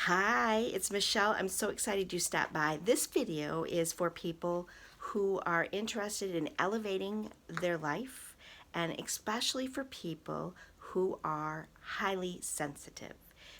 Hi, it's Michelle. I'm so excited you stopped by. This video is for people who are interested in elevating their life, and especially for people who are highly sensitive.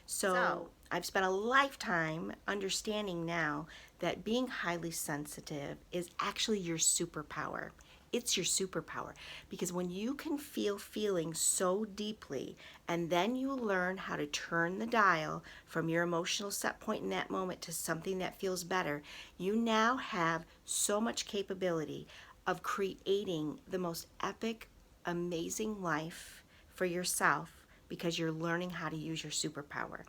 So, I've spent a lifetime understanding now that being highly sensitive is actually your superpower. It's your superpower because when you can feel feelings so deeply and then you learn how to turn the dial from your emotional set point in that moment to something that feels better, you now have so much capability of creating the most epic, amazing life for yourself because you're learning how to use your superpower.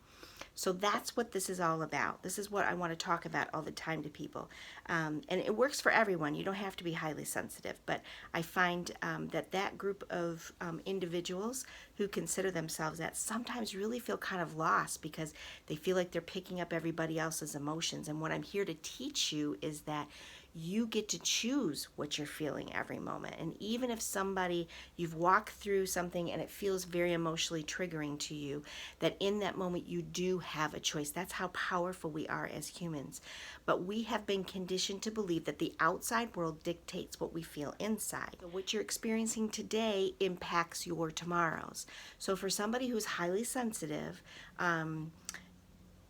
So that's what this is all about. This is what I want to talk about all the time to people. And it works for everyone. You don't have to be highly sensitive. But I find that group of individuals who consider themselves that sometimes really feel kind of lost because they feel like they're picking up everybody else's emotions. And what I'm here to teach you is that you get to choose what you're feeling every moment. And even if you've walked through something and it feels very emotionally triggering to you, that in that moment you do have a choice. That's how powerful we are as humans. But we have been conditioned to believe that the outside world dictates what we feel inside. So what you're experiencing today impacts your tomorrows. So for somebody who's highly sensitive,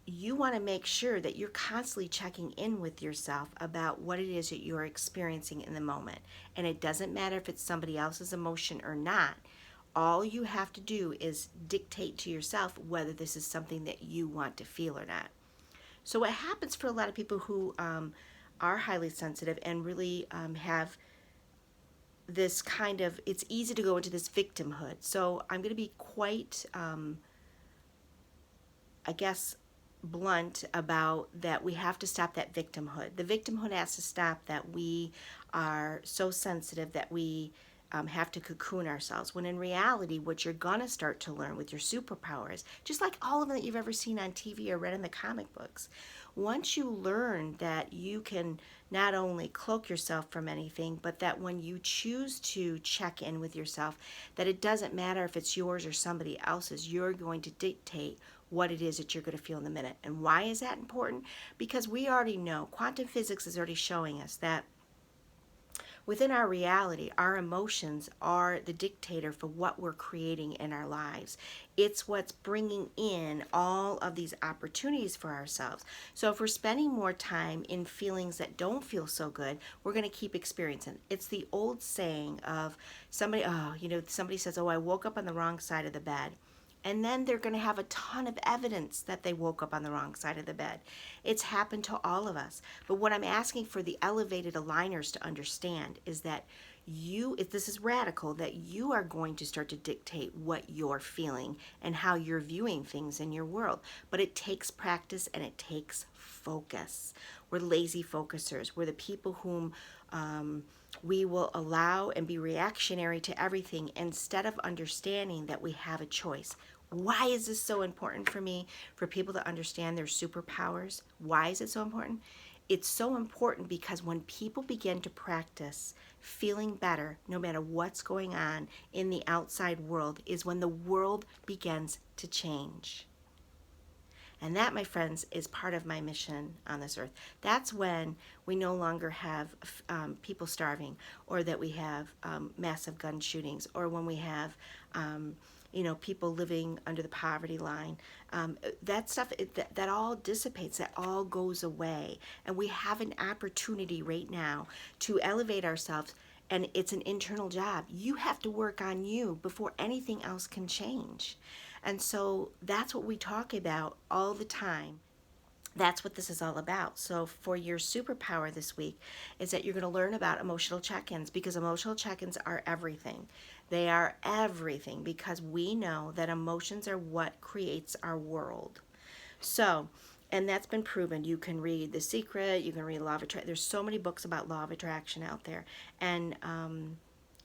you want to make sure that you're constantly checking in with yourself about what it is that you're experiencing in the moment. And it doesn't matter if it's somebody else's emotion or not. All you have to do is dictate to yourself whether this is something that you want to feel or not. So, what happens for a lot of people who are highly sensitive and really have this kind of, it's easy to go into this victimhood. So, I'm going to be quite, I guess, blunt about that we have to stop that victimhood. The victimhood has to stop that we are so sensitive that we have to cocoon ourselves. When in reality, what you're going to start to learn with your superpowers, just like all of them that you've ever seen on TV or read in the comic books, once you learn that you can not only cloak yourself from anything, but that when you choose to check in with yourself, that it doesn't matter if it's yours or somebody else's, you're going to dictate what it is that you're going to feel in the minute. And why is that important? Because we already know, quantum physics is already showing us that within our reality, our emotions are the dictator for what we're creating in our lives. It's what's bringing in all of these opportunities for ourselves. So if we're spending more time in feelings that don't feel so good, we're going to keep experiencing. It's the old saying of somebody says, "Oh, I woke up on the wrong side of the bed." And then they're going to have a ton of evidence that they woke up on the wrong side of the bed. It's happened to all of us. But what I'm asking for the elevated aligners to understand is that this is radical, that you are going to start to dictate what you're feeling and how you're viewing things in your world. But it takes practice and it takes focus. We're lazy focusers. We're the people whom we will allow and be reactionary to everything instead of understanding that we have a choice. Why is this so important for me, for people to understand their superpowers? Why is it so important? It's so important because when people begin to practice feeling better, no matter what's going on in the outside world, is when the world begins to change. And that, my friends, is part of my mission on this earth. That's when we no longer have people starving, or that we have massive gun shootings, or when we have people living under the poverty line. That stuff, that all dissipates, that all goes away. And we have an opportunity right now to elevate ourselves, and it's an internal job. You have to work on you before anything else can change. And so that's what we talk about all the time. That's what this is all about. So for your superpower this week is that you're going to learn about emotional check-ins, because emotional check-ins are everything. They are everything because we know that emotions are what creates our world. So, and that's been proven. You can read The Secret, you can read Law of Attraction. There's so many books about Law of Attraction out there. And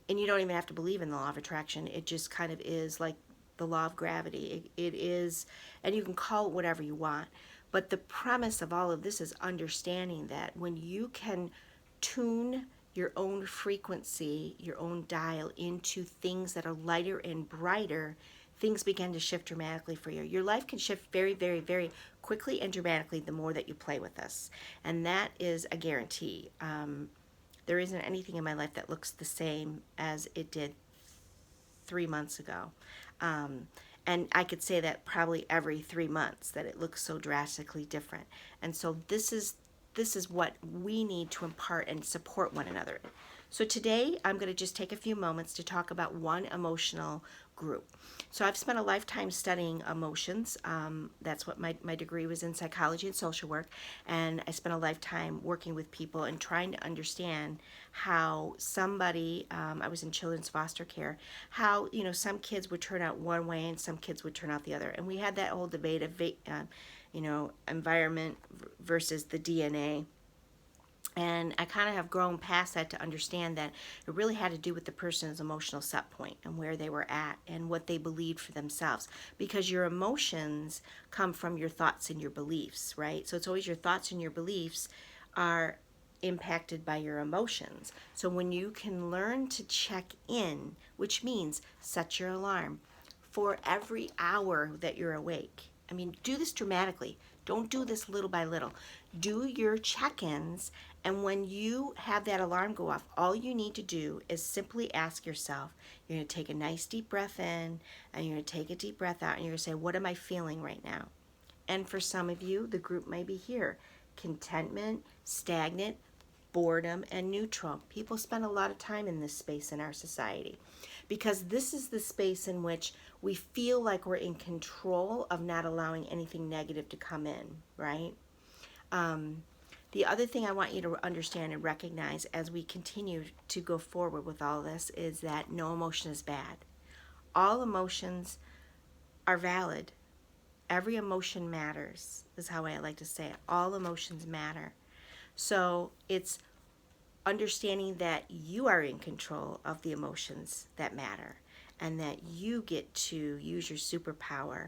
you don't even have to believe in the law of attraction. It just kind of is like the law of gravity. It is, and you can call it whatever you want. But the premise of all of this is understanding that when you can tune your own frequency, your own dial into things that are lighter and brighter, things begin to shift dramatically for you. Your life can shift very, very, very quickly and dramatically the more that you play with us. And that is a guarantee. There isn't anything in my life that looks the same as it did 3 months ago. And I could say that probably every 3 months that it looks so drastically different. And so this is what we need to impart and support one another. So today I'm going to just take a few moments to talk about one emotional group. So I've spent a lifetime studying emotions. That's what my degree was, in psychology and social work. And I spent a lifetime working with people and trying to understand how somebody, I was in children's foster care, how, some kids would turn out one way and some kids would turn out the other. And we had that whole debate of, environment versus the DNA. And I kind of have grown past that to understand that it really had to do with the person's emotional set point and where they were at and what they believed for themselves. Because your emotions come from your thoughts and your beliefs, right? So it's always your thoughts and your beliefs are impacted by your emotions. So when you can learn to check in, which means set your alarm for every hour that you're awake. I mean, do this dramatically. Don't do this little by little. Do your check-ins, and when you have that alarm go off, all you need to do is simply ask yourself, you're going to take a nice deep breath in, and you're going to take a deep breath out, and you're going to say, what am I feeling right now? And for some of you, the group may be here: contentment, stagnant, boredom, and neutral. People spend a lot of time in this space in our society because this is the space in which we feel like we're in control of not allowing anything negative to come in, right? The other thing I want you to understand and recognize as we continue to go forward with all this is that no emotion is bad. All emotions are valid. Every emotion matters, is how I like to say it. All emotions matter. So it's understanding that you are in control of the emotions that matter and that you get to use your superpower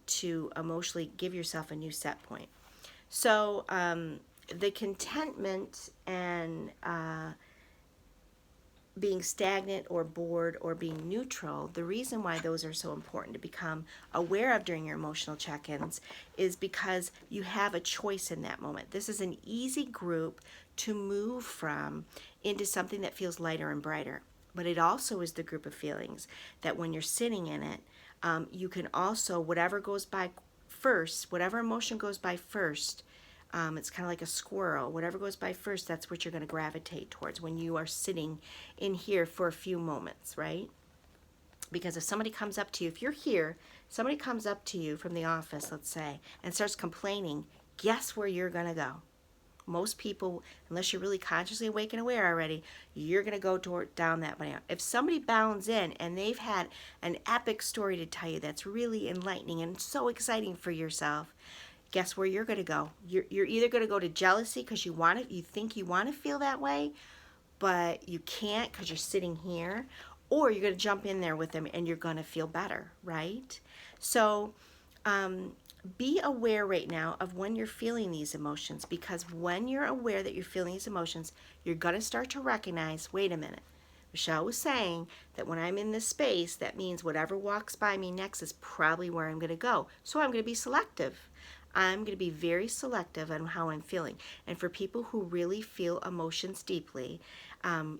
to emotionally give yourself a new set point. So the contentment and being stagnant or bored or being neutral, the reason why those are so important to become aware of during your emotional check-ins is because you have a choice in that moment. This is an easy group to move from into something that feels lighter and brighter. But it also is the group of feelings that when you're sitting in it, you can also, whatever goes by first, whatever emotion goes by first, it's kind of like a squirrel. Whatever goes by first, that's what you're going to gravitate towards when you are sitting in here for a few moments, right? Because if somebody comes up to you, if you're here, somebody comes up to you from the office, let's say, and starts complaining, guess where you're going to go? Most people, unless you're really consciously awake and aware already, you're going to go down that way. If somebody bounds in and they've had an epic story to tell you that's really enlightening and so exciting for yourself, guess where you're going to go? You're either going to go to jealousy because you think you want to feel that way, but you can't because you're sitting here, or you're going to jump in there with them and you're going to feel better, right? So be aware right now of when you're feeling these emotions, because when you're aware that you're feeling these emotions, you're going to start to recognize, wait a minute, Michelle was saying that when I'm in this space, that means whatever walks by me next is probably where I'm going to go. So I'm going to be selective. I'm going to be very selective on how I'm feeling. And for people who really feel emotions deeply,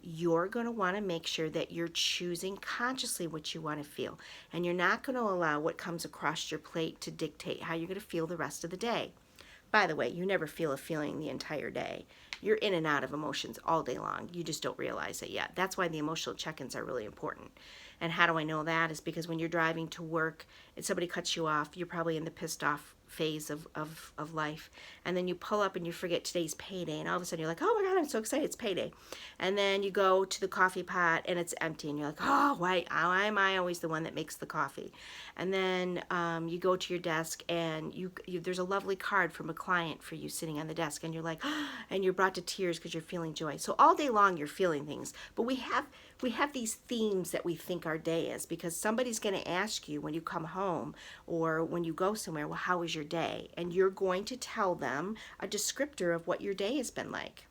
you're going to want to make sure that you're choosing consciously what you want to feel. And you're not going to allow what comes across your plate to dictate how you're going to feel the rest of the day. By the way, you never feel a feeling the entire day. You're in and out of emotions all day long. You just don't realize it yet. That's why the emotional check-ins are really important. And how do I know that? Is because when you're driving to work and somebody cuts you off, you're probably in the pissed off phase of life. And then you pull up and you forget today's payday. And all of a sudden you're like, oh my God, I'm so excited, it's payday. And then you go to the coffee pot and it's empty. And you're like, oh, why am I always the one that makes the coffee? And then you go to your desk and there's a lovely card from a client for you sitting on the desk. And you're like, oh, and you're brought to tears because you're feeling joy. So all day long you're feeling things. But we have these themes that we think our day is, because somebody's going to ask you when you come home or when you go somewhere, well, how was your day? And you're going to tell them a descriptor of what your day has been like.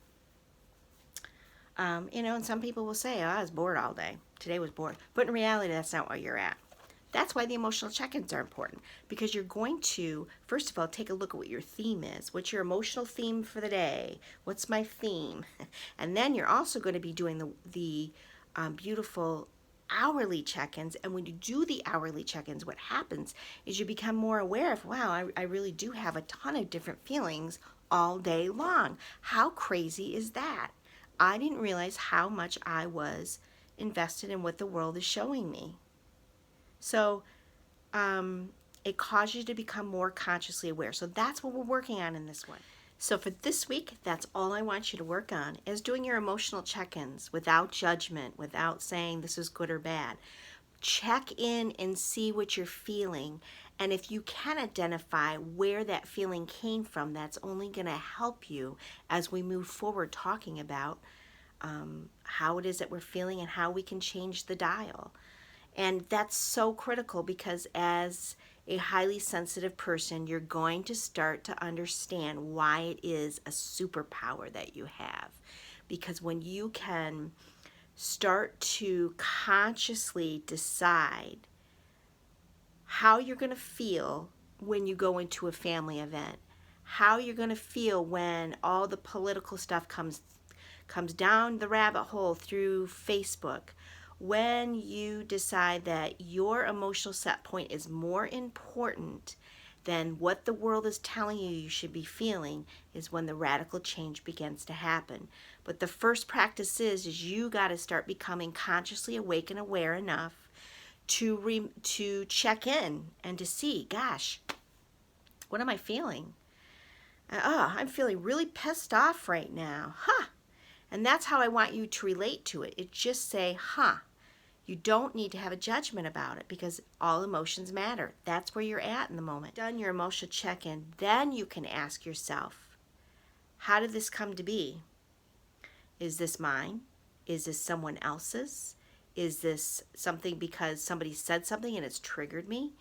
And some people will say, oh, I was bored all day. Today was bored. But in reality, that's not where you're at. That's why the emotional check-ins are important, because you're going to, first of all, take a look at what your theme is. What's your emotional theme for the day? What's my theme? And then you're also going to be doing the beautiful hourly check-ins. And when you do the hourly check-ins, what happens is you become more aware of, wow, I really do have a ton of different feelings all day long. How crazy is that? I didn't realize how much I was invested in what the world is showing me. So it causes you to become more consciously aware. So that's what we're working on in this one. So for this week, that's all I want you to work on, is doing your emotional check-ins without judgment, without saying this is good or bad. Check in and see what you're feeling. And if you can identify where that feeling came from, that's only going to help you as we move forward talking about how it is that we're feeling and how we can change the dial. And that's so critical, because as a highly sensitive person, you're going to start to understand why it is a superpower that you have. Because when you can start to consciously decide how you're going to feel when you go into a family event, how you're going to feel when all the political stuff comes down the rabbit hole through Facebook, when you decide that your emotional set point is more important than what the world is telling you you should be feeling, is when the radical change begins to happen. But the first practice is you got to start becoming consciously awake and aware enough to check in and to see, gosh, what am I feeling? I'm feeling really pissed off right now. And that's how I want you to relate to it. It's just say, You don't need to have a judgment about it, because all emotions matter. That's where you're at in the moment. Done your emotional check-in, then you can ask yourself, how did this come to be? Is this mine? Is this someone else's? Is this something because somebody said something and it's triggered me?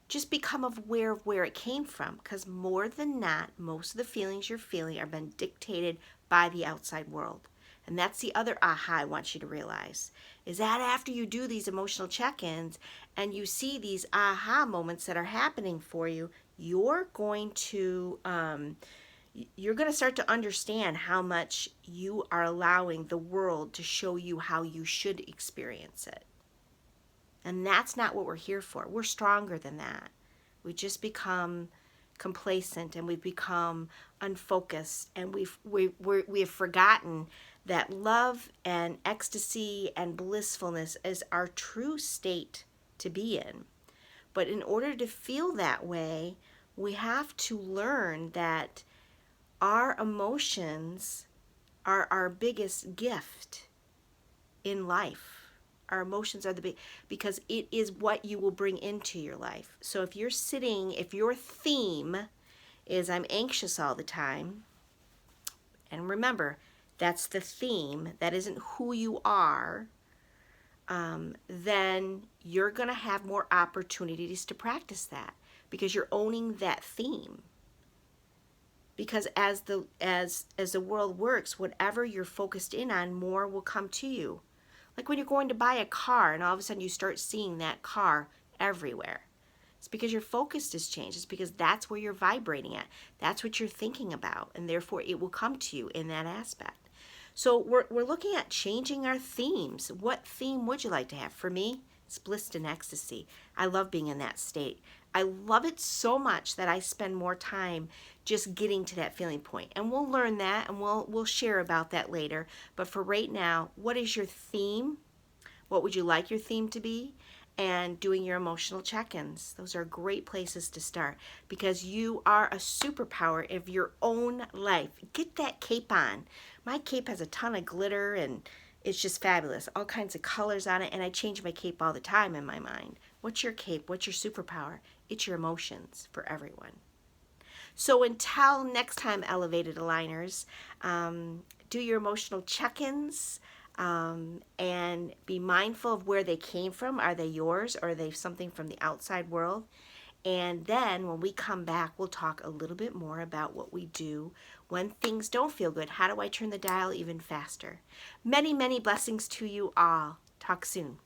Just become aware of where it came from, because more than not, most of the feelings you're feeling are being dictated by the outside world. And that's the other aha I want you to realize, is that after you do these emotional check-ins and you see these aha moments that are happening for you, you're going to start to understand how much you are allowing the world to show you how you should experience it. And that's not what we're here for. We're stronger than that. We just become complacent, and we've become unfocused, and we have forgotten that love and ecstasy and blissfulness is our true state to be in. But in order to feel that way, we have to learn that our emotions are our biggest gift in life. Our emotions are the big, because it is what you will bring into your life. So if your theme is I'm anxious all the time, and remember, that's the theme, that isn't who you are, then you're going to have more opportunities to practice that, because you're owning that theme. Because as the world works, whatever you're focused in on, more will come to you. Like when you're going to buy a car and all of a sudden you start seeing that car everywhere. It's because your focus has changed. It's because that's where you're vibrating at. That's what you're thinking about, and therefore it will come to you in that aspect. So we're looking at changing our themes. What theme would you like to have? For me, it's bliss and ecstasy. I love being in that state. I love it so much that I spend more time just getting to that feeling point. And we'll learn that, and we'll share about that later. But for right now, what is your theme? What would you like your theme to be? And doing your emotional check-ins. Those are great places to start, because you are a superpower of your own life. Get that cape on. My cape has a ton of glitter, and it's just fabulous. All kinds of colors on it, and I change my cape all the time in my mind. What's your cape? What's your superpower? It's your emotions for everyone. So until next time, Elevated Aligners, do your emotional check-ins, and be mindful of where they came from. Are they yours, or are they something from the outside world? And then when we come back, we'll talk a little bit more about what we do when things don't feel good. How do I turn the dial even faster? Many, many blessings to you all. Talk soon.